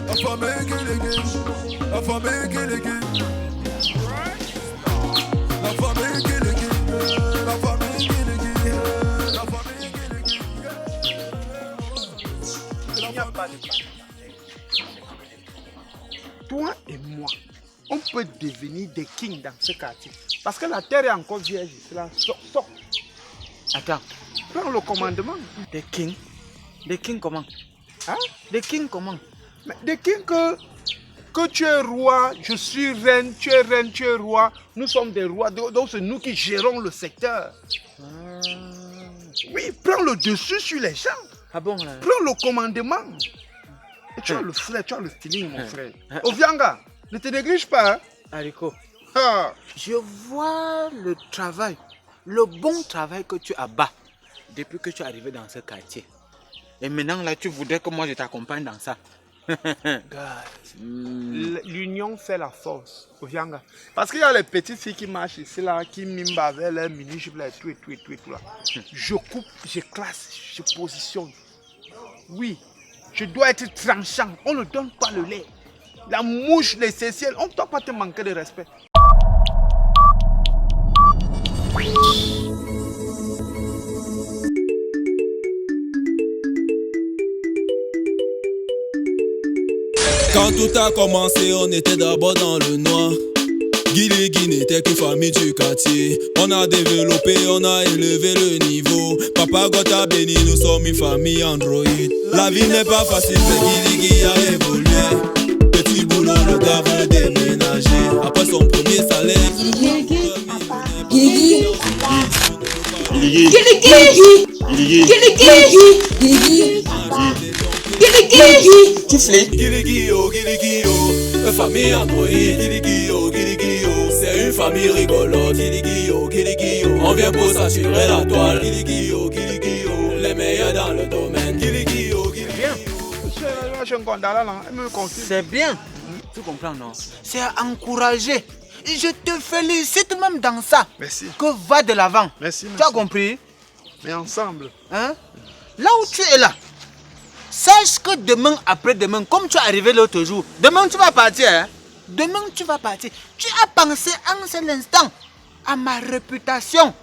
La famille qui les guide. La famille qui les guide. La famille qui les guide. La famille qui les guide. La famille qui les guide. Il n'y a pas de toi et moi, on peut devenir des kings dans ce quartier. Parce que la terre est encore vierge. C'est là. Stop. Attends, Prends le commandement. des kings? Des kings comment? Hein? Des kings comment? Mais des kings que tu es roi, je suis reine, tu es roi. Nous sommes des rois. Donc c'est nous qui gérons le secteur. Oui, prends le dessus sur les gens. Ah bon là? Prends le commandement. Et tu as le flair, tu as le feeling, mon frère. Ovianga, ne te néglige pas. Hein? Haricot, Ah. je vois le travail, le bon travail que tu as bas depuis que tu es arrivé dans ce quartier. Et maintenant là, tu voudrais que moi je t'accompagne dans ça. L'union fait la force, Ovianga. Parce qu'il y a les petites filles qui marchent ici, là, qui miment avec leurs mini-jupes, là, tout là. Je coupe, je classe, je positionne. Oui, je dois être tranchant. On ne donne pas le lait. La mouche, l'essentiel, on ne doit pas te manquer de respect. Quand tout a commencé, on était d'abord dans le noir. Guiligui n'était que famille du quartier. On a développé, on a élevé le niveau. Papa God a béni, nous sommes une famille Android. La vie n'est pas facile, mais Guiligui a évolué. Petit boulot, le gars veut déménager. Après son premier salaire. Tu fais? Guiligui, famille Android. Guiligui, c'est une famille rigolote. Guiligui, on vient pour s'assurer la toile. Guiligui, les meilleurs dans le domaine. Guiligui, Bien. C'est C'est bien. Tu comprends, non? C'est à encourager. Et je te félicite même dans ça. Merci. Que va de l'avant. Merci, Tu as compris? Mais ensemble. Hein? Là où tu es là, sache que demain, après-demain, comme tu es arrivé l'autre jour, demain tu vas partir. Hein? Demain tu vas partir. Tu as pensé en cet instant à ma réputation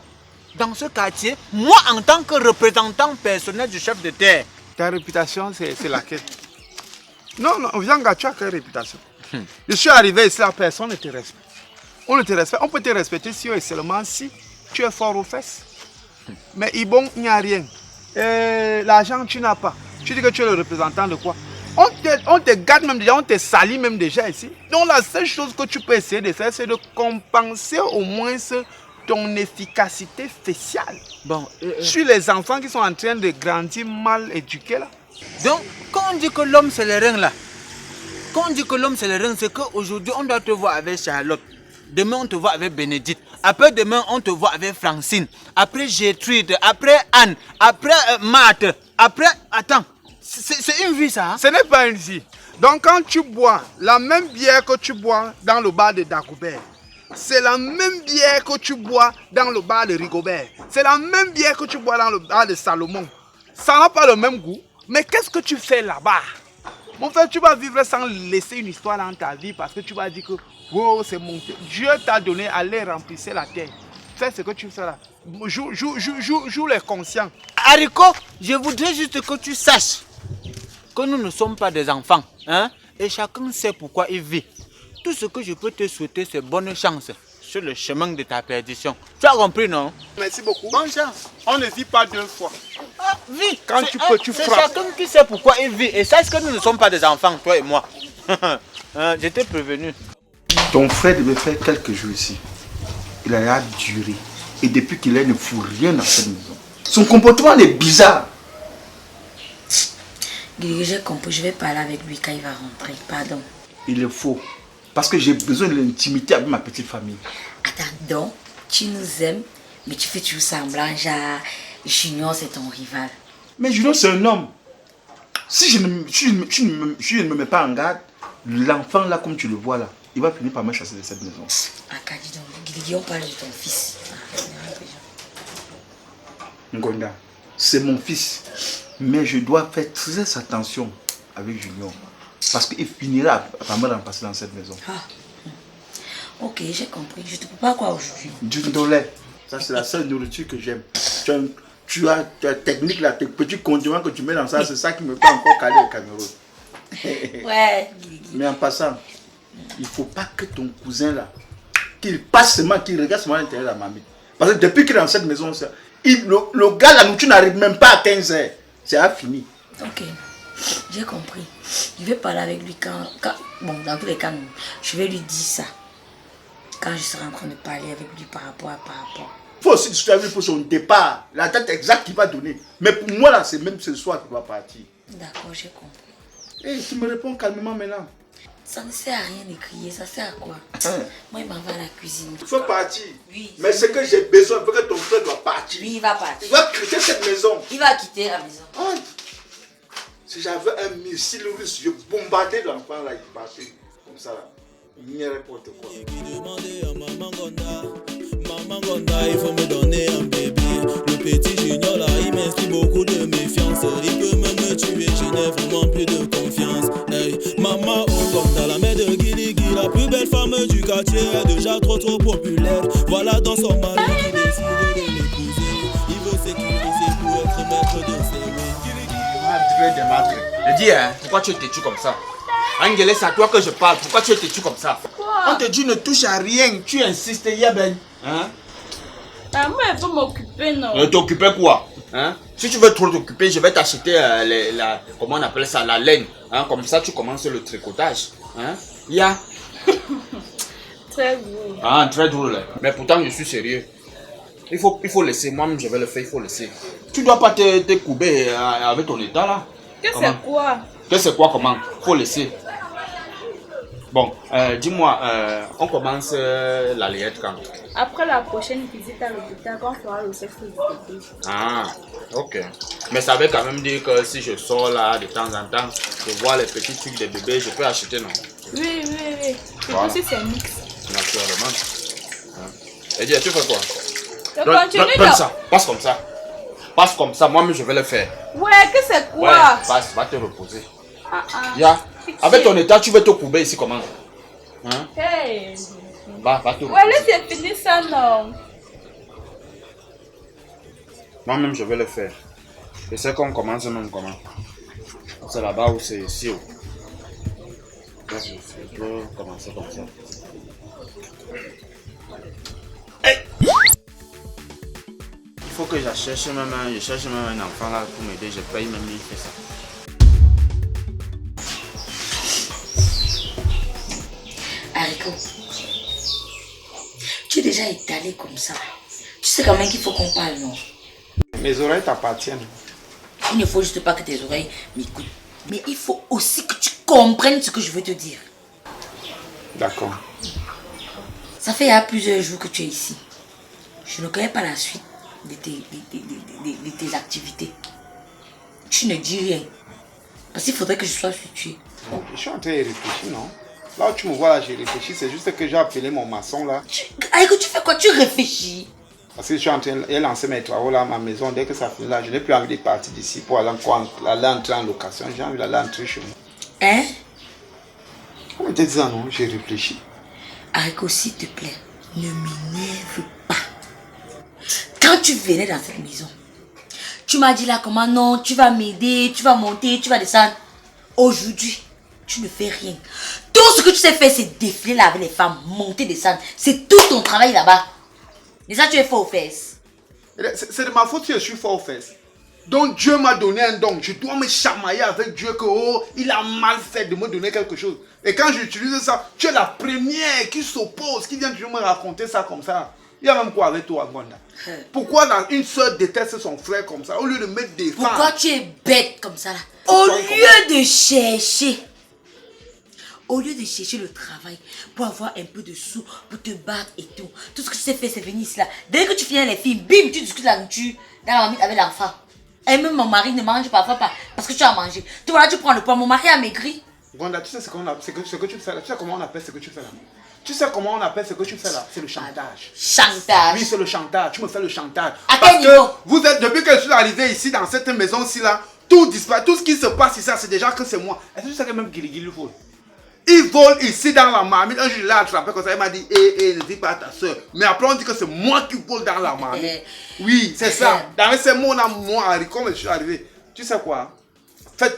dans ce quartier, moi en tant que représentant personnel du chef de terre. Ta réputation, c'est laquelle? Non, Ovianga, tu as quelle réputation? Je suis arrivé ici, la personne ne te respecte. On ne te respecte. On peut te respecter si et seulement si tu es fort aux fesses. Mais Ibon, il n'y a rien. L'argent, tu n'as pas. Tu dis que tu es le représentant de quoi? On te gâte même déjà, on te salit même déjà ici. Donc la seule chose que tu peux essayer de faire, c'est de compenser au moins ton efficacité faciale. Bon, Sur les enfants qui sont en train de grandir mal éduqués là. donc, quand on dit que l'homme c'est le rein là, quand on dit que l'homme c'est le rein, c'est qu'aujourd'hui on doit te voir avec Charlotte. Demain on te voit avec Bénédicte. Après demain on te voit avec Francine. Après Gertrude. Après Anne. Après Marthe. Après... Attends. C'est une vie ça. Hein? Ce n'est pas une vie. Donc quand tu bois la même bière que tu bois dans le bar de Dagobert, c'est la même bière que tu bois dans le bar de Rigobert. C'est la même bière que tu bois dans le bar de Salomon. Ça n'a pas le même goût. Mais qu'est-ce que tu fais là-bas? Mon frère, tu vas vivre sans laisser une histoire dans ta vie parce que tu vas dire que wow, c'est mon Dieu t'a donné, allez remplir la terre. Fais ce que tu fais là. Joue les conscients. Haricot, je voudrais juste que tu saches que nous ne sommes pas des enfants. Hein? Et chacun sait pourquoi il vit. Tout ce que je peux te souhaiter, c'est bonne chance sur le chemin de ta perdition. Tu as compris, non? Merci beaucoup. Bonne chance. On ne vit pas deux fois. Ah, vis. Quand tu peux, tu c'est frappes. chacun qui sait pourquoi il vit. Et sache que nous ne sommes pas des enfants, toi et moi. Je t'ai prévenu. Ton frère devait faire quelques jours ici. Il a duré. Et depuis qu'il est, il ne fout rien dans cette maison. Son comportement est bizarre. Guigui, j'ai compris, je vais parler avec lui quand il va rentrer. Pardon. Il est faux. Parce que j'ai besoin de l'intimité avec ma petite famille. Attends, donc, tu nous aimes, mais tu fais toujours semblant, genre, Junior c'est ton rival. Mais Julien, c'est un homme. Si je ne me mets pas en garde, l'enfant là, comme tu le vois là, il va finir par me chasser de cette maison. Ah, dis donc, Guigui, on parle de ton fils. Ngonda, c'est mon fils. Mais je dois faire très attention avec Julien. Parce qu'il finira par me remplacer dans cette maison. Ah. Ok, j'ai compris. Je te peux pas quoi aujourd'hui. Du lait. Ça, c'est la seule nourriture que j'aime. Tu as ta technique, là, tes petits condiments que tu mets dans ça, c'est ça qui me fait encore caler au Cameroun. Ouais. Mais en passant, il ne faut pas que ton cousin, là, qu'il passe seulement, qu'il regarde seulement l'intérieur de la mamie. Parce que depuis qu'il est dans cette maison, le gars, la nourriture n'arrive même pas à 15 heures. C'est fini. Ok, j'ai compris. Je vais parler avec lui quand... Bon, dans tous les cas, non. Je vais lui dire ça. Quand je serai en train de parler avec lui par rapport. Il faut aussi discuter avec lui pour son départ. La date exacte qu'il va donner. Mais pour moi, là, c'est même ce soir qu'il va partir. D'accord, j'ai compris. Et tu me réponds calmement maintenant. Ça ne sert à rien de crier, ça sert à quoi? Moi, il m'en va à la cuisine. Il faut partir. Oui. Mais ce que j'ai besoin, il faut que ton frère doit partir. Lui, il va partir. Il va quitter cette maison. Il va quitter la maison. Oh. Si j'avais un missile russe, je bombardais l'enfant là, il partait. Comme ça là. Il n'y a n'importe quoi. Qui demandait à Maman Gonda, il faut me donner un bébé. Le petit junior là, il m'inspire beaucoup de méfiance. Il peut même me tuer, je n'ai vraiment plus de confiance. Hey, Maman Gonda, la mère de Guili, la plus belle femme du quartier, est déjà trop populaire. Voilà dans son mari qui décide de l'épouser. Il veut sécuriser pour être maître de ses mains. Je dis, hein, pourquoi tu es têtu comme ça? Angela, c'est à toi que je parle. Pourquoi tu es têtu comme ça? On te dit ne touche à rien. Tu insistes, Yaben. Hein? Moi, elle veut m'occuper, non? T'occuper quoi? Hein? Si tu veux trop t'occuper, je vais t'acheter comment on appelle ça, la laine. Hein? Comme ça, tu commences le tricotage. Hein? Ya? Très drôle. Ah, très drôle. Mais pourtant, je suis sérieux. Il faut laisser. Moi-même, je vais le faire. Il faut laisser. Tu dois pas te couper avec ton état là. Qu'est-ce que c'est quoi? Qu'est-ce que c'est quoi, comment? Faut laisser. Bon, dis-moi, on commence la layette quand? Après la prochaine visite à l'hôpital, quand on fera le sexe du bébé. Ah, ok. Mais ça veut quand même dire que si je sors là de temps en temps, je vois les petits trucs des bébés, je peux acheter, non? Oui. C'est Voilà. aussi c'est mix. Naturellement. Hein? Et dis, tu fais quoi? Je continue Donne ça, passe comme ça. Passe comme ça, moi-même je vais le faire. Ouais, que c'est quoi? Ouais, passe, va te reposer. Ya. Fixé. Avec ton état, tu veux te couper ici comment? Hein? Hey. Va te reposer. Ouais, laissez finir ça, non? Moi-même je vais le faire. Je sais qu'on commence même comment. C'est là-bas ou c'est ici. Là, je peux commencer comme ça. Hey! Il faut que je cherche même un enfant là pour m'aider. Je paye même, il fait ça. Haricot, tu es déjà étalé comme ça. Tu sais quand même qu'il faut qu'on parle, non? Mes oreilles t'appartiennent. Il ne faut juste pas que tes oreilles m'écoutent. Mais il faut aussi que tu comprennes ce que je veux te dire. D'accord. Ça fait plusieurs jours que tu es ici. Je ne connais pas la suite de tes activités. Tu ne dis rien. Parce qu'il faudrait que je sois situé. Je suis en train de réfléchir, non? Là où tu me vois, là, j'ai réfléchi. C'est juste que j'ai appelé mon maçon, là. Aïe, tu fais quoi? Tu réfléchis. Parce que je suis en train de lancer mes travaux, là, à ma maison. Dès que ça finit, là, je n'ai plus envie de partir d'ici pour aller entrer en location. J'ai envie d'aller entrer chez moi. Hein? Comment te disant, non? J'ai réfléchi. Haricot, s'il te plaît, ne m'énerve pas. Quand tu venais dans cette maison, tu m'as dit là comment non, tu vas m'aider, tu vas monter, tu vas descendre. Aujourd'hui, tu ne fais rien. Tout ce que tu sais faire, c'est défiler là avec les femmes, monter, descendre. C'est tout ton travail là-bas. Et ça, tu es fort aux fesses. C'est de ma faute que je suis fort aux fesses. Donc Dieu m'a donné un don. Je dois me chamailler avec Dieu que oh, il a mal fait de me donner quelque chose. Et quand j'utilise ça, tu es la première qui s'oppose, qui vient toujours me raconter ça comme ça. Il y a même quoi avec toi, Gonda? Pourquoi une soeur déteste son frère comme ça au lieu de me défendre? Pourquoi tu es bête comme ça là? Au lieu de chercher le travail pour avoir un peu de sous, pour te battre et tout ce que tu sais faire, c'est venir ici là. Dès que tu finis les filles, bim, tu discutes la nourriture dans la marmite avec l'enfant. Et même mon mari ne mange parfois pas parce que tu as mangé. Tu vois là, tu prends le poids. Mon mari a maigri. Gonda, tu sais ce que tu fais là? Tu sais comment on appelle ce que tu fais là? Tu sais comment on appelle ce que tu fais là? C'est le chantage. Chantage. Oui, c'est le chantage. Tu me fais le chantage. À Parce quel niveau? que vous êtes, depuis que je suis arrivé ici dans cette maison-ci là, Tout disparaît. Tout ce qui se passe ici, c'est déjà que c'est moi. Est-ce que tu sais que même Guili vole? Il vole ici dans la marmite. Un jour, je l'ai attrapé comme ça. Il m'a dit, ne dis pas à ta soeur. Mais après, on dit que c'est moi qui vole dans la marmite. Oui, c'est ça. Dans ces mots, moi, comme je suis arrivé. Tu sais quoi?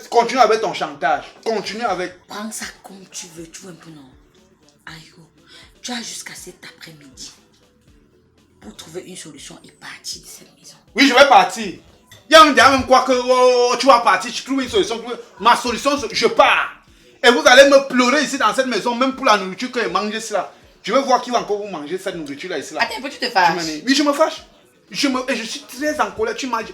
Continue avec ton chantage. Continue avec... Prends ça comme tu veux. Tu vois un peu, non? Aïe, tu as jusqu'à cet après-midi pour trouver une solution et partir de cette maison. Oui, je vais partir. Il y a même quoi que tu vas partir, je trouve une solution. Ma solution, je pars. Et vous allez me pleurer ici dans cette maison, même pour la nourriture que je mange cela. Je vais voir qui va encore vous manger cette nourriture-là ici. Attends, un peu, tu te fâches. Oui, je me fâche. Et je suis très en colère. Tu m'as dit,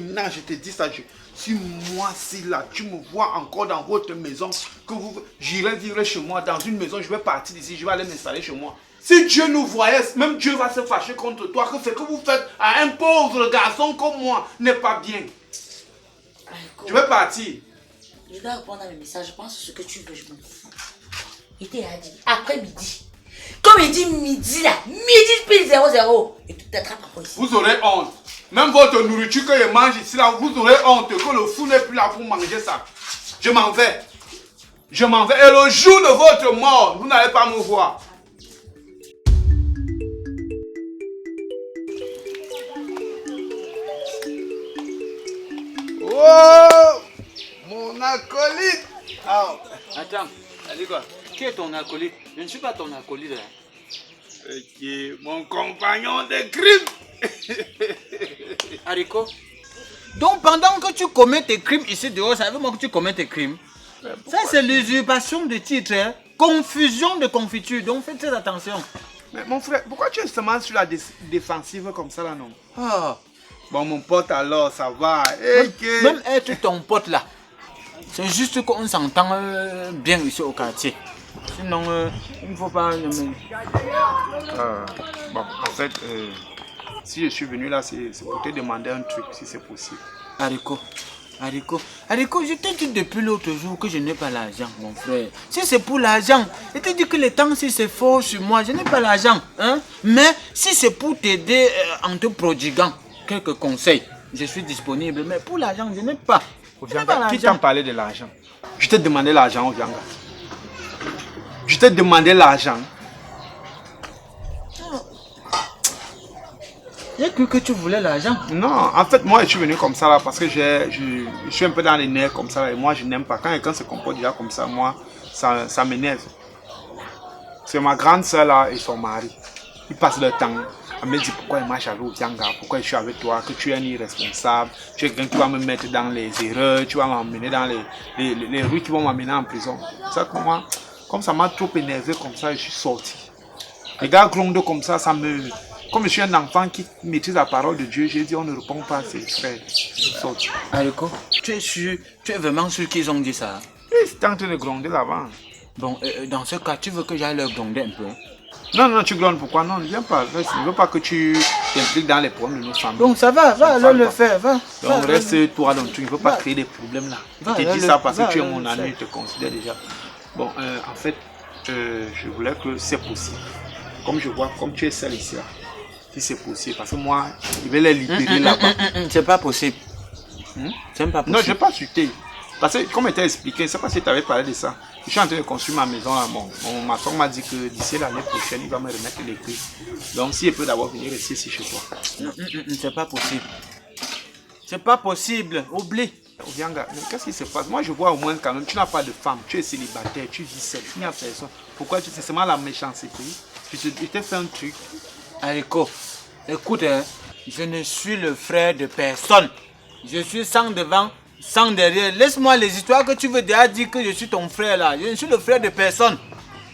non, je te dis ça. Si moi, si là, tu me vois encore dans votre maison, que j'irai vivre chez moi, dans une maison, je vais partir d'ici, je vais aller m'installer chez moi. Si Dieu nous voyait, même Dieu va se fâcher contre toi, que ce que vous faites à un pauvre garçon comme moi n'est pas bien. Je vais partir. Je dois répondre à mes messages, je pense ce que tu veux, je m'en fous. Il t'a dit, après-midi. Comme il dit midi là, midi pile 00. Et tu t'attrapes encore ici. Vous aurez honte. Même votre nourriture que je mange ici là, vous aurez honte que le fou n'est plus là pour manger ça. Je m'en vais. Je m'en vais. Et le jour de votre mort, vous n'allez pas me voir. Oh, mon acolyte. Oh. Attends, allez quoi? Qui est ton acolyte? Je ne suis pas ton acolyte. Qui est mon compagnon de crime. Haricot. Donc pendant que tu commets tes crimes ici dehors, ça veut dire que tu commets tes crimes. Ça c'est l'usurpation de titre, hein? Confusion de confiture, donc faites très attention. Mais mon frère, pourquoi tu es seulement sur la défensive comme ça là, non? Oh. Bon, mon pote, alors, ça va. Même être ton pote là, c'est juste qu'on s'entend bien ici au quartier. Sinon, il ne faut pas... bon, en fait, si je suis venu là, c'est pour te demander un truc, si c'est possible. Haricot, je t'ai dit depuis l'autre jour que je n'ai pas l'argent, mon frère. Si c'est pour l'argent, je t'ai dit que le temps, si c'est fort sur moi, je n'ai pas l'argent. Hein? Mais si c'est pour t'aider en te prodiguant quelques conseils, je suis disponible. Mais pour l'argent, je n'ai pas. Ovianga, qui t'a parlé de l'argent? Je t'ai demandé l'argent, Ovianga. Je t'ai demandé l'argent. J'ai cru que tu voulais l'argent. Non, en fait, moi, je suis venu comme ça là parce que je suis un peu dans les nerfs comme ça là, et moi, je n'aime pas. Quand quelqu'un se comporte déjà comme ça, moi, ça m'énerve. C'est ma grande soeur là et son mari. Ils passent leur temps à me dire pourquoi ils marchent avec Ovianga, pourquoi je suis avec toi, que tu es un irresponsable, tu es quelqu'un qui va me mettre dans les erreurs, tu vas m'emmener dans les rues qui vont m'amener en prison. Ça, comme ça m'a trop énervé comme ça, je suis sorti. Les gars grondent comme ça, comme je suis un enfant qui maîtrise la parole de Dieu, j'ai dit on ne répond pas à ses frères. Je suis sorti. Haricot, tu es vraiment sûr qu'ils ont dit ça? Ils étaient en train de gronder là-bas. Bon, dans ce cas, tu veux que j'aille leur gronder un peu? Non, tu grondes pourquoi? Non, ne viens pas. Je ne veux pas que tu t'impliques dans les problèmes de nos familles. Donc ça va alors le faire, va. Donc reste toi dans le truc, je ne veux pas créer des problèmes là. Je te dis ça parce que tu es mon ami, je te considère déjà. Bon, en fait, je voulais que c'est possible. Comme je vois, comme tu es seul ici là, si c'est possible, parce que moi, je vais les libérer là-bas. C'est pas possible. C'est pas possible. Non, je n'ai pas chuté. Parce que, comme je t'ai expliqué, je ne sais pas si tu avais parlé de ça. Je suis en train de construire ma maison là. Bon, ma soeur m'a dit que d'ici l'année prochaine, il va me remettre les clés. Donc, si elle peut d'abord venir rester ici chez toi. C'est pas possible. C'est pas possible. Oublie. Ovianga, mais qu'est-ce qui se passe? Moi, je vois au moins quand même, tu n'as pas de femme, tu es célibataire, tu vis seul, il n'y a personne. Pourquoi tu sais seulement la méchanceté? Je t'ai fait un truc. Haricot, écoute, je ne suis le frère de personne. Je suis sans devant, sans derrière. Laisse-moi les histoires que tu veux déjà dire que je suis ton frère là. Je ne suis le frère de personne.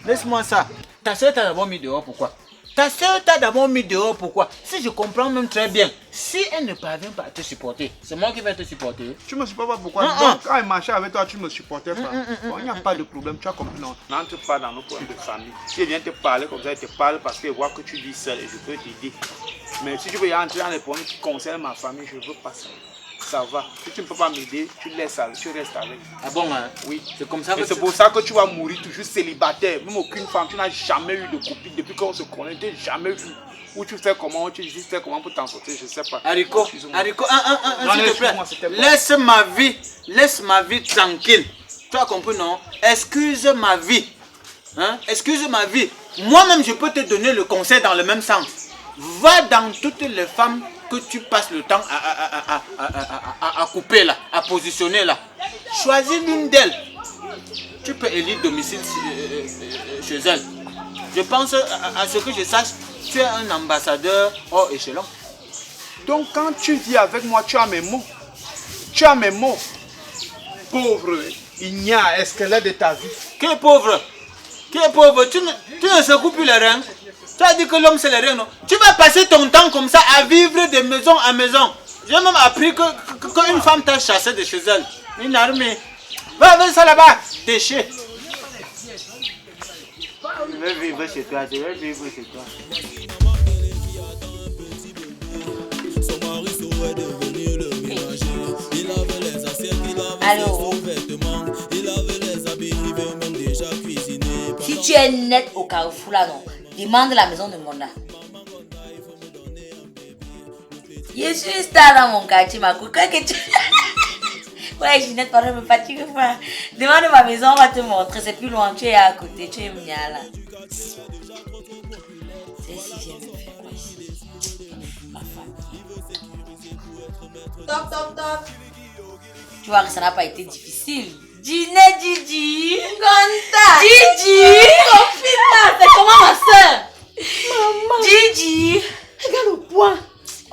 Laisse-moi ça. Ta soeur t'a d'abord mis dehors, pourquoi? Ta soeur t'a d'abord mis dehors, pourquoi? Si je comprends même très bien, si elle ne parvient pas à te supporter, c'est moi qui vais te supporter. Tu me supportes pas pourquoi? Donc, quand elle marchait avec toi, tu me supportais pas. Bon, il n'y a pas de problème, tu as compris, non? N'entre pas dans nos problèmes de famille. Si elle vient te parler comme ça, elle te parle parce qu'elle voit que tu vis seul et je peux t'aider. Mais si tu veux y entrer dans les problèmes qui concernent ma famille, je ne veux pas ça. ça va. Si tu ne peux pas m'aider, tu laisses, tu restes avec. Ah bon, hein? Oui. C'est comme ça que Et c'est pour ça que tu vas mourir toujours célibataire. Même aucune femme, tu n'as jamais eu de copine depuis qu'on se connaît, tu n'as jamais eu. Ou tu fais comment, tu fais comment pour t'en sortir, je sais pas. Haricot, s'il te plaît, c'était bon. laisse ma vie tranquille. Tu as compris, non? Excuse ma vie. Hein? Excuse ma vie. Moi-même, je peux te donner le conseil dans le même sens. Va dans toutes les femmes que tu passes le temps à couper là, à positionner là. Choisis l'une d'elles. Tu peux élire domicile chez elle. Je pense, à ce que je sache, tu es un ambassadeur hors échelon. Donc quand tu vis avec moi, tu as mes mots. Tu as mes mots. Pauvre, il n'y a un squelette de ta vie. Qui est pauvre? Qui est pauvre? Tu ne secoues plus les reins. Tu as dit que l'homme c'est les reins, non? Tu vas passer ton temps comme ça à vivre de maison à maison. J'ai même appris qu'une femme t'a chassé de chez elle. Une armée. Va avec ça là-bas, déchet. Je vais vivre chez toi, je vais vivre chez toi. Son mari souhaite devenir le ménager. Il avait les assiettes, il avait Allô? ses vêtements, il avait les habits, il veut même déjà cuisiner. Si tu es net au carrefour là, non, demande la maison de Monda. Je suis star dans mon quartier, ma coquille. Que tu... Ouais, Ginette, pardon, me fatigue pas. Demande ma maison, on va te montrer. C'est plus loin, tu es à côté, tu es là. C'est si j'aime faire quoi ici. Ma famille. Top, top, top. Tu vois que ça n'a pas été difficile. Ginette, Gigi. Gonta. Gigi. Confine-moi, c'est comment ma soeur? Maman. Gigi. Regarde le poids.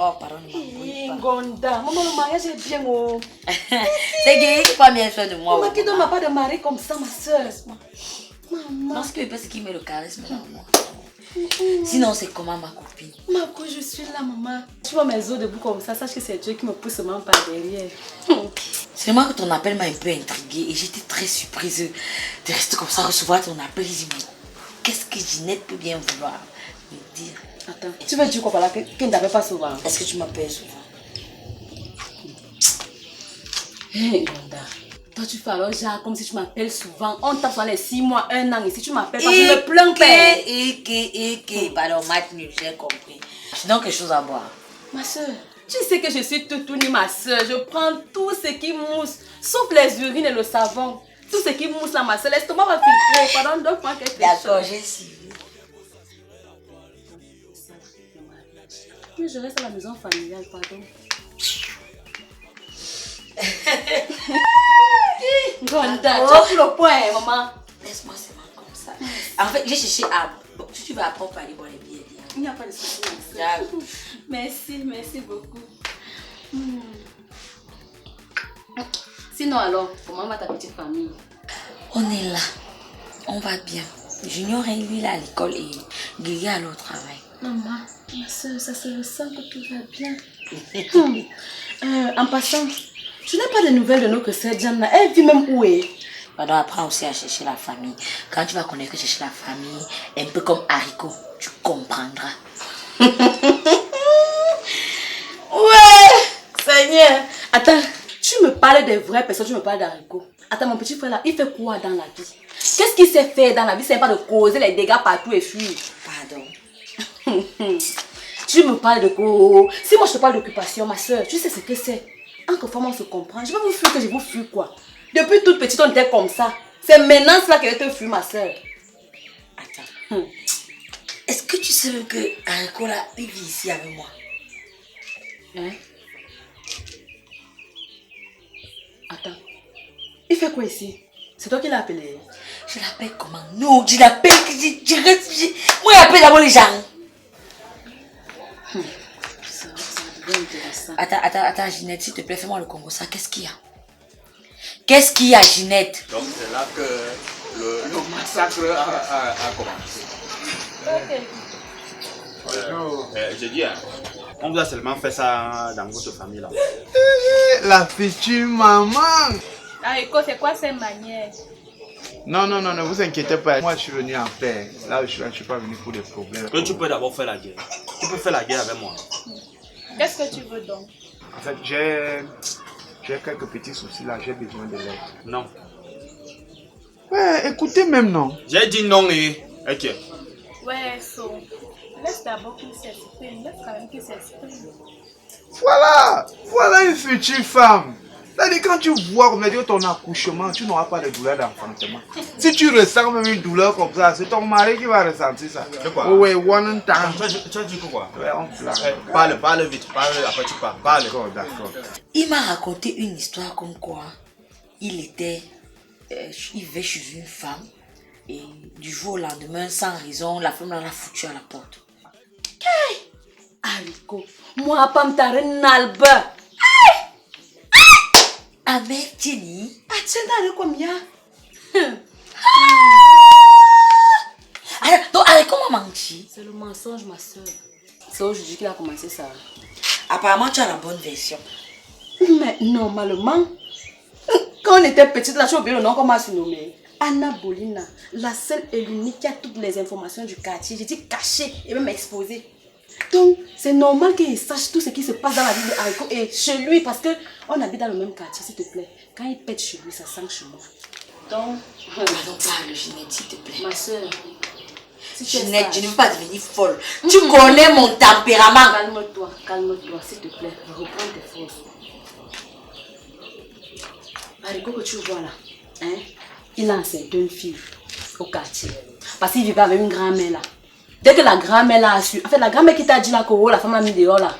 Oh, pardon. Oui, Gonda. Maman, le mariage est bien. Oh. C'est Guy qui prend bien soin de moi. Maman, qui ne m'a pas de mari comme ça, ma soeur. Maman. Parce que parce qu'il met le charisme dans moi. Sinon, c'est comment ma copine? Ma co, je suis là, maman. Tu vois mes os debout comme ça, sache que c'est Dieu qui me pousse même par derrière. C'est moi que ton appel m'a un peu intriguée et j'étais très surprise de rester comme ça, recevoir ton appel. Je dis, mais qu'est-ce que Ginette peut bien vouloir me dire? Attends, tu veux dire quoi par là qu'elle ne t'appelle pas souvent? Est-ce que tu m'appelles souvent? Hé, Gonda. Toi, tu fais alors genre comme si tu m'appelles souvent. On tape sur les 6 mois, 1 an. Et si tu m'appelles pas, je me plains pas. Pardon, match nul, j'ai compris. Je donne quelque chose à boire. Ma soeur, tu sais que je suis tout ni ma soeur. Je prends tout ce qui mousse, sauf les urines et le savon. Tout ce qui mousse là, ma soeur. L'estomac va filtrer. Pardon, donne-moi quelque chose. D'accord, j'ai suivi. Je reste à la maison familiale, pardon. Gonda, tu as pris le point, maman. Laisse-moi seulement comme ça. En fait, j'ai cherché à... Bon, si tu veux apprendre à aller boire les billets. Il n'y a pas de souci. Merci, merci beaucoup. Sinon alors, comment va ta petite famille? On est là. On va bien. Junior et lui là à l'école et Guigui à au travail. Maman, ma soeur, ça se ressent que tout va bien. En passant, tu n'as pas de nouvelles de notre sœur Diana. Elle vit même où est? Pardon, apprends aussi à chercher la famille. Quand tu vas connaître chercher la famille, un peu comme haricot, tu comprendras. Ouais, Seigneur. Attends, tu me parles des vraies personnes, tu me parles d'haricot. Attends, mon petit frère là, il fait quoi dans la vie? Qu'est-ce qu'il sait faire dans la vie? C'est pas de causer les dégâts partout et fuir. Pardon. Tu me parles de quoi? Si moi je te parle d'occupation, ma soeur, tu sais ce que c'est. Entre femmes, on se comprend. Je vais vous fuir que je vous fuis quoi? Depuis toute petite, on était comme ça. C'est maintenant cela que je te fuis, ma soeur. Attends. Est-ce que tu sais que haricot là, il vit ici avec moi? Hein? Attends. Il fait quoi ici? C'est toi qui l'as appelé? Je l'appelle comment? Non, je l'appelle. Moi, j'appelle d'abord les gens. Ça devient intéressant. Attends, Ginette, s'il te plaît, fais-moi le Congo. Ça, qu'est-ce qu'il y a? Qu'est-ce qu'il y a, Ginette? Donc c'est là que le massacre a commencé. J'ai dit, hein, on vous a seulement fait ça dans votre famille là. La future maman. Haricot, c'est quoi ces manières? Non, ne vous inquiétez pas. Moi, je suis venu en paix. Là, je ne suis pas venu pour des problèmes. Tu peux d'abord faire la guerre. Tu peux faire la guerre avec moi. Qu'est-ce que tu veux donc? En fait, j'ai quelques petits soucis là, j'ai besoin de l'aide. Non. Ouais, écoutez même, non? J'ai dit non et... Ok. Ouais, so. Laisse d'abord qu'il s'exprime. Laisse quand même qu'il s'exprime. Voilà une future femme. C'est-à-dire, quand tu vois, on dit ton accouchement, tu n'auras pas de douleur d'enfantement. Si tu ressens même une douleur comme ça, c'est ton mari qui va ressentir ça. De quoi? Oui, one time. Tu as dit quoi? Ouais, on flamme. Parle vite, après tu parles. Parle. D'accord. Il m'a raconté une histoire comme quoi il vivait chez une femme et du jour au lendemain, sans raison, la femme l'a foutu à la porte. Haricot, moi, pas me t'arrêter n'alba. Avec Jenny. Ah, tiens, t'as combien? Donc, avec comment menti? C'est le mensonge, ma soeur. C'est aujourd'hui qu'il a commencé ça. Apparemment, tu as la bonne version. Mais normalement, quand on était petite, là, j'ai oublié le nom qu'on m'a surnommé. Anna Bolina, la seule et l'unique qui a toutes les informations du quartier. J'ai dit cachée et même exposée. Donc, c'est normal qu'il sache tout ce qui se passe dans la vie de Haricot et chez lui parce qu'on habite dans le même quartier, s'il te plaît. Quand il pète chez lui, ça sent chez moi. Donc, Pardon, parle, Ginette, s'il te plaît. ma soeur, si tu es Ginette, sage- je ne veux pas devenir folle. Tu connais mon tempérament. Calme-toi, s'il te plaît. Reprends tes forces. Haricot que tu vois là, hein, il a enceinte une fille au quartier. Parce qu'il vivait avec une grand-mère là. Dès que la grand-mère l'a su, en fait la grand-mère qui t'a dit là que la femme a mis dehors là,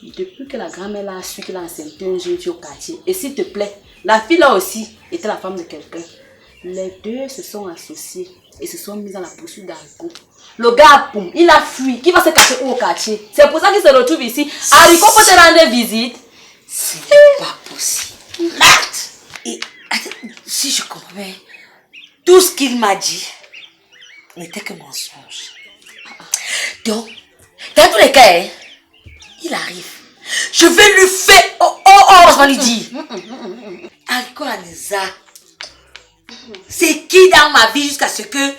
depuis que la grand-mère l'a su qu'il a enceinte une jeune fille au quartier, et s'il te plaît, la fille là aussi était la femme de quelqu'un. Les deux se sont associés et se sont mis dans la poursuite d'Haricot. Le gars, boum, il a fui, qui va se cacher où au quartier? C'est pour ça qu'il se retrouve ici. Haricot peut te rendre visite. Ce n'est pas possible. Marthe! Et attends, si je comprends bien, tout ce qu'il m'a dit n'était que mensonge. Donc, dans tous les cas, hein, il arrive. Je vais lui faire. Je vais lui dire. Haricot Aneza, c'est qui dans ma vie jusqu'à ce que.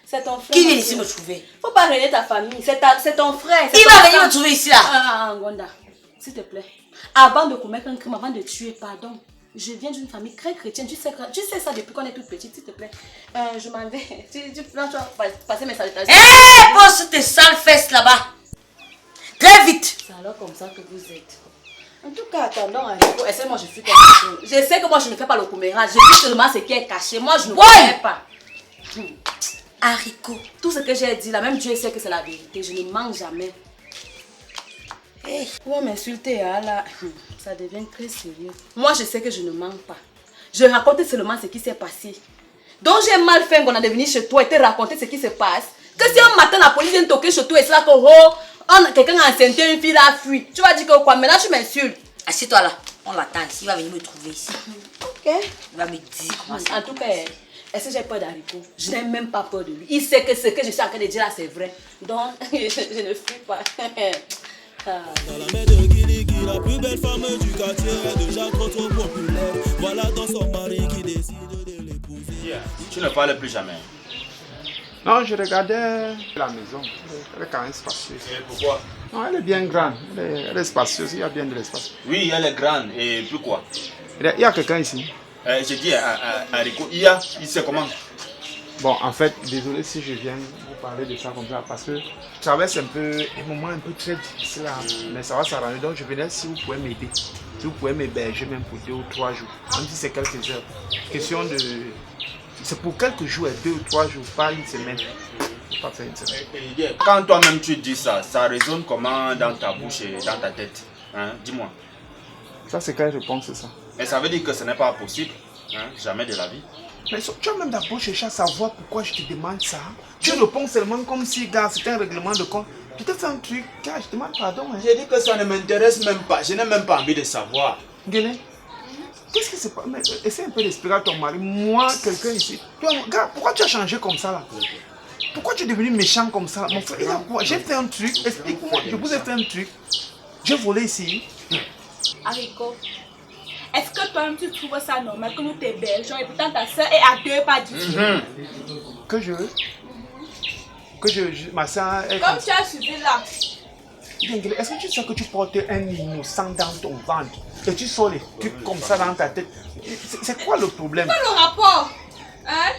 C'est ton frère. Qui vient ici me trouver? Faut pas renier ta famille. C'est ton frère. Il va venir me trouver ici là. Gonda, s'il te plaît. Avant de commettre un crime, avant de tuer, pardon. Je viens d'une famille très chrétienne. Tu sais ça depuis qu'on est toute petite, s'il te plaît. Je m'en vais. Tu vas passer mes salutations. Hé, pose tes sales fesses là-bas. Très vite. C'est alors comme ça que vous êtes. En tout cas, attendons, Haricot. Essaye, moi je suis quelque chose. Je sais que moi je ne fais pas le commérage. Je dis seulement ce qui est caché. Moi je ne connais pas. Haricot. Tout ce que j'ai dit là, même Dieu sait que c'est la vérité. Je ne mens jamais. Hey. Vous m'insulter, hein, là, ça devient très sérieux. Moi, je sais que je ne mens pas. Je raconte seulement ce qui s'est passé. Donc, j'ai mal fait qu'on a devenu chez toi et te raconter ce qui se passe. Que si un matin, la police vient toquer chez toi et c'est là que quelqu'un a enceinte une fille, a fui. Tu vas dire que quoi? Maintenant, tu m'insultes. Assieds-toi là. On l'attend ici. Il va venir me trouver ici. Ok. Il va me dire comment ça. En tout cas, est-ce que j'ai peur d'Haricot? Je n'ai même pas peur de lui. Il sait que ce que je suis en train de dire là, c'est vrai. Donc, je ne fuis pas. Dans la mer de Guiligui, la plus belle femme du quartier est déjà trop populaire. Voilà dans son mari qui décide de l'épouser. Yeah. Tu ne parles plus jamais. Non, je regardais la maison. Elle est quand même spacieuse. Et pourquoi? Non, elle est bien grande. Elle est spacieuse. Il y a bien de l'espace. Oui, elle est grande. Et pourquoi? Il y a quelqu'un ici. J'ai dit à Haricot, il sait comment? Bon, en fait, désolé si je viens vous parler de ça comme ça, parce que je traverse un moment un peu très difficile là, mais ça va s'arranger. Donc je venais si vous pouvez m'aider, si vous pouvez m'héberger même pour 2 ou 3 jours, même si c'est quelques heures. Question de... C'est pour quelques jours, 2 ou 3 jours, pas une semaine. Pas faire une semaine. Quand toi-même tu dis ça, ça résonne comment dans ta bouche et dans ta tête, hein? Dis-moi. Ça c'est quelle réponse, c'est ça? Et ça veut dire que ce n'est pas possible, hein? Jamais de la vie. Mais tu as même d'abord cherché à savoir pourquoi je te demande ça. Tu réponds seulement comme si, gars, c'était un règlement de compte. Tu te fais un truc, gars, je te demande pardon. Hein. J'ai dit que ça ne m'intéresse même pas, je n'ai même pas envie de savoir. Guélé, qu'est-ce qui se passe? Essaie un peu d'expliquer à ton mari. Moi, quelqu'un ici. Toi, gars, pourquoi tu as changé comme ça là? Pourquoi tu es devenu méchant comme ça? Mon frère, j'ai fait un truc, explique-moi, je vous ai fait un truc. J'ai volé ici. Haricot, est-ce que toi-même tu trouves ça normal que nous t'hébergeons et pourtant ta soeur est à 2 pas d'ici? Que je... ma soeur est Comme tu as suivi là, Dengele, est-ce que tu sais que tu portes un innocent dans ton ventre et tu sors les trucs comme ça dans ta tête? C'est quoi le problème? Quel est le rapport? Hein?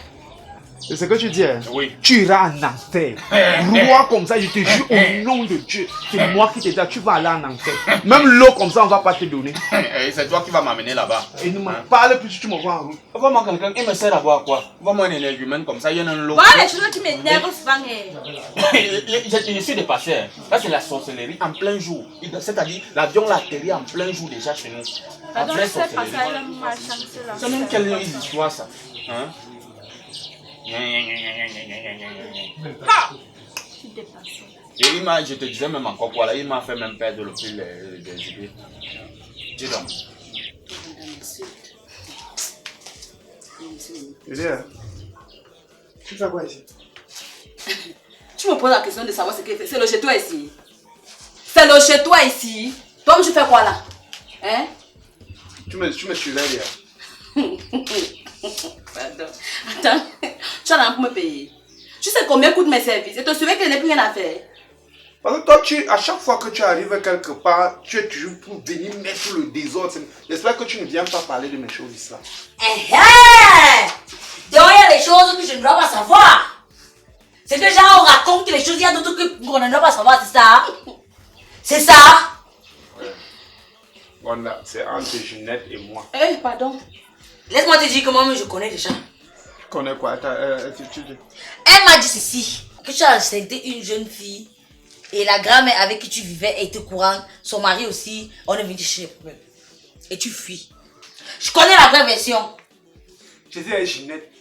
C'est ce que tu dis, hein? Oui. Tu iras en enfer. Roi comme ça, je te jure au nom de Dieu. C'est moi qui te dis, tu vas aller en enfer. Même l'eau comme ça, on ne va pas te donner. C'est toi qui vas m'amener là-bas. Et ne me parle plus si tu me vois en route. Vois-moi quelqu'un qui me sert à boire quoi? Vois-moi un énergumène comme ça, il y en a un lot. Voilà les choses qui m'énervent souvent. Je suis dépassé. Là, c'est la sorcellerie en plein jour. C'est-à-dire, l'avion l'a atterri en plein jour déjà chez nous. En Pardon, pleine je sais pas sorcellerie. ça, elle m'a chanté là. C'est même quelle histoire ça? Hein? Et je te disais même encore quoi là, il m'a fait même perdre le fil des idées. Dis donc. Tu fais quoi ici? Tu me poses la question de savoir ce qu'il fait. C'est le chez toi ici. C'est le chez toi ici. Toi, tu fais quoi là? Hein? Tu me suivais hier. Pardon. Attends, tu as l'air pour me payer. Tu sais combien coûtent mes services et te souviens que je n'ai plus rien à faire. Parce que toi, à chaque fois que tu arrives quelque part, tu es toujours pour venir mettre le désordre. J'espère que tu ne viens pas parler de mes choses ici. Donc il y a des choses que je ne dois pas savoir. C'est que genre on raconte les choses, il y a d'autres qu'on ne doit pas savoir, c'est ça? C'est ça? Voilà, c'est entre Ginette et moi. Eh, pardon. Laisse-moi te dire que moi-même je connais déjà. Tu connais quoi? Elle m'a dit ceci, que tu as accepté une jeune fille et la grand-mère avec qui tu vivais était courante, son mari aussi, on est venu chercher les problèmes. Et tu fuis. Je connais la vraie version. Je dis à Ginette,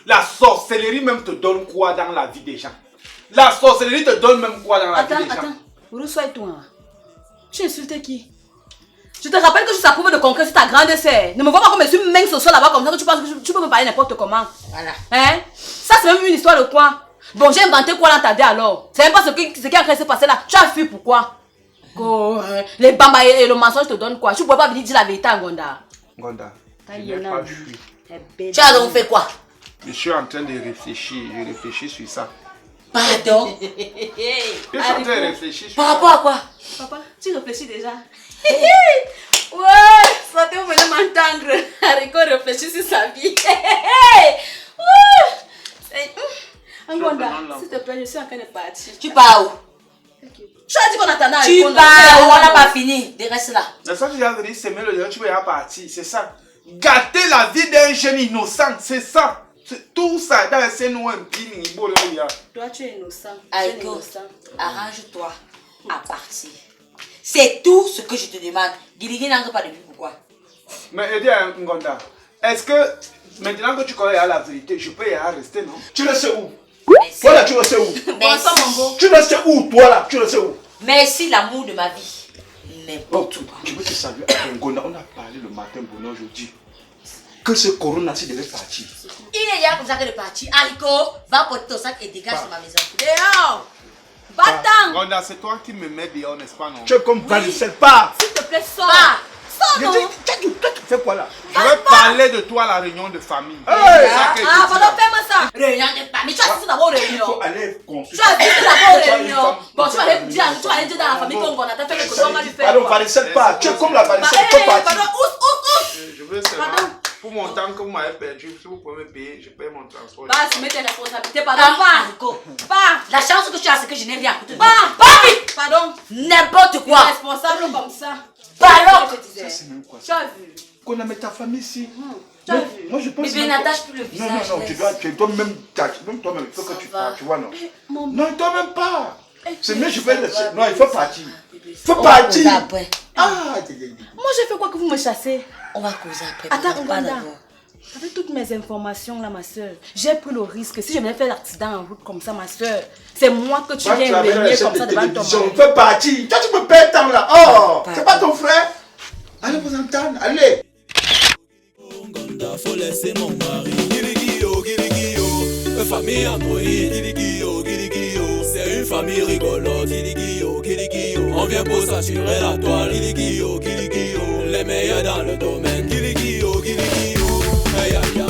la sorcellerie même te donne quoi dans la vie des gens? La sorcellerie te donne même quoi dans la vie des gens? Attends, Rousseau et toi. Tu insultes qui? Je te rappelle que je s'approuve de concret sur ta grande sœur. Ne me vois pas comme je suis mince au sol là-bas comme ça que tu penses que tu peux me parler n'importe comment. Voilà. Hein? Ça c'est même une histoire de quoi? Bon, j'ai inventé quoi dans ta vie alors? C'est même pas ce qui a créé ce passé là. Tu as fui pourquoi? Les bambas et le mensonge te donnent quoi? Tu ne pourrais pas venir dire la vérité à Ngonda. Ngonda, je n'ai pas fui. Tu as donc fait quoi? Je suis en train de réfléchir, je réfléchis sur ça. Pardon? Je suis en train de réfléchir sur Par ça. rapport à quoi? Papa, tu réfléchis déjà? Ouais, ça te venait m'entendre. Haricot réfléchit sur sa vie. Ngonda, s'il te plaît, je suis en train de partir. Tu pars où? Tu as dit qu'on attendait à Tu répondre. pars où? On n'a pas fini. Reste là. Mais ça, tu viens de dire, c'est mieux le dire, tu vas y partir, c'est ça. Gâter la vie d'un jeune innocent, c'est ça. C'est tout ça, dans ces nous un pini, Toi, tu es innocent. Aïko, arrange-toi à partir. C'est tout ce que je te demande. Guiligui n'en pas depuis pourquoi? Mais je dis à Ngonda, est-ce que maintenant que tu connais la vérité, je peux y rester, non? Tu le sais où? Merci. Voilà, tu le sais où? Merci. Tu le sais où, toi là? Tu le sais où? Merci l'amour de ma vie. N'importe quoi. Je veux te saluer à Ngonda. On a parlé le matin, bonheur, aujourd'hui. Que ce corona ci devait partir. Il est déjà comme ça que de partir. Haricot, va porter ton sac et dégage de ma maison. Dehors! Va-t'en! Ngonda, c'est toi qui me mets dehors, n'est-ce pas, non? Tu es comme Valicelle, pas! S'il te plaît, sors. Va! Je dis, toi, tu fais quoi là? Je vais parler de toi à la réunion de famille. Pardon, fais-moi ça. Réunion de famille. Tu as dit d'abord Il réunion. faut aller Tu consulter. as dit d'abord réunion. Bon, tu vas aller dire dans la famille qu'on a fait quelque chose, on va lui faire. Pardon, Valicelle, pas. Tu es comme la Valicelle, tu peux partir. Pardon, ouf. Je veux seulement, pour mon temps que vous m'avez perdu, si vous pouvez me payer, je paye mon transport. Va assumer tes responsabilités, pardon. Haricot. La chance que tu as, c'est que je n'ai rien à côté de toi. Pardon. N'importe Tu es quoi. responsable comme ça. Pardon. Ça, c'est même quoi? Tu as vu. Qu'on a mis ta famille ici. Tu as vu. Moi, je pense. Mais bien, n'attache plus le visage. Non, tu dois même toi-même, il faut que tu partes, tu vois, non? Mon Non, toi-même pas. C'est mieux, je vais laisser. va, Non, il faut partir. Il faut On va causer partir. après. Ah, Moi, j'ai fait quoi que vous me chassez? On va causer après. Attends, Pas Ngonda. d'abord. Avec toutes mes informations là, ma soeur, j'ai pris le risque. Si je venais faire l'accident en route comme ça, ma soeur, c'est moi que tu Toi, viens avais la régner chaîne comme de ça devant ton télévision. mari. On peut partir. Toi, tu me perds temps là. Oh, c'est pas ton frère? Allez vous entendre, allez. Ngonda, faut laisser mon mari. Giligio, famille Android. Giligio, c'est une famille rigolote. Giligio, on vient pour s'assurer la toile. Giligio, les meilleurs dans le domaine. Giligio, hey, ya, ya,